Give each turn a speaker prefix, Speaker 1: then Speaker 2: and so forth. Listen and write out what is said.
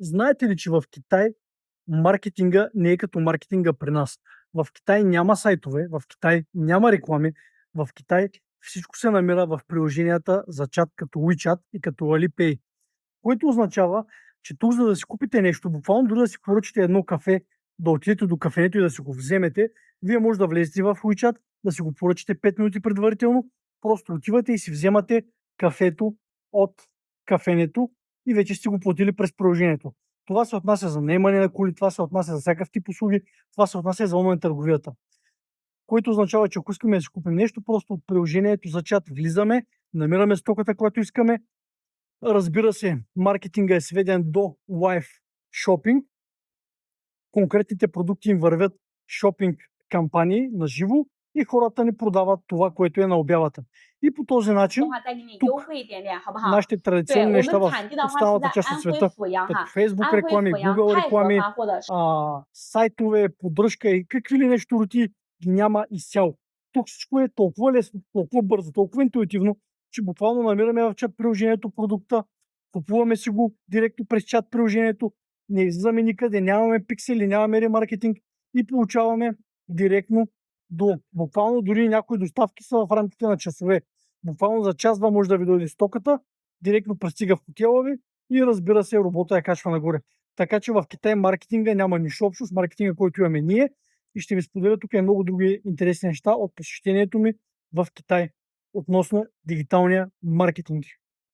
Speaker 1: Знаете ли, че в Китай маркетинга не е като маркетинга при нас? В Китай няма сайтове, в Китай няма реклами, в Китай всичко се намира в приложенията за чат като WeChat и като Alipay, което означава, че тук за да си купите нещо, буквално дори да си поръчате едно кафе, да отидете до кафенето и да си го вземете, вие може да влезете в WeChat, да си го поръчате 5 минути предварително, просто отивате и си вземате кафето от кафенето и вече сте го платили през приложението. Това се отнася за наемане на коли, това се отнася за всякакъв тип услуги, това се отнася за онлайн търговията. Което означава, че ако искаме да си купим нещо, просто от приложението за чат влизаме, намираме стоката, която искаме. Разбира се, маркетинга е сведен до лайв шопинг. Конкретните продукти им вървят шопинг кампании на живо и хората ни продават това, което е на обявата. И по този начин
Speaker 2: 再给你
Speaker 1: тук
Speaker 2: 优惠一点点，好不好？
Speaker 1: нашите
Speaker 2: 对
Speaker 1: традиционни
Speaker 2: 我
Speaker 1: неща
Speaker 2: 们
Speaker 1: в
Speaker 2: 产地的话是
Speaker 1: останалата
Speaker 2: 在
Speaker 1: част от
Speaker 2: 安徽
Speaker 1: света,
Speaker 2: 阜阳
Speaker 1: като
Speaker 2: 哈，
Speaker 1: Facebook
Speaker 2: 安徽
Speaker 1: реклами,
Speaker 2: 阜阳
Speaker 1: Google
Speaker 2: 太合
Speaker 1: реклами,
Speaker 2: 欢，或者是
Speaker 1: сайтове, поддръжка и какви ли нещо роти ги няма изцяло. Тук всичко е толкова лесно, толкова бързо, толкова интуитивно, че буквално намираме в чат приложението продукта, купуваме си го директно през чат приложението, не излизаме никъде, нямаме пиксели, нямаме ремаркетинг и получаваме директно до буквално дори някои доставки са в рамките на часове. Буквално за час-два може да ви дойде стоката, директно пристига в хотела ви и разбира се, робота я качва нагоре. Така че в Китай маркетинга няма нищо общо с маркетинга, който имаме ние. И ще ви споделя тук и много други интересни неща от посещението ми в Китай относно дигиталния маркетинг.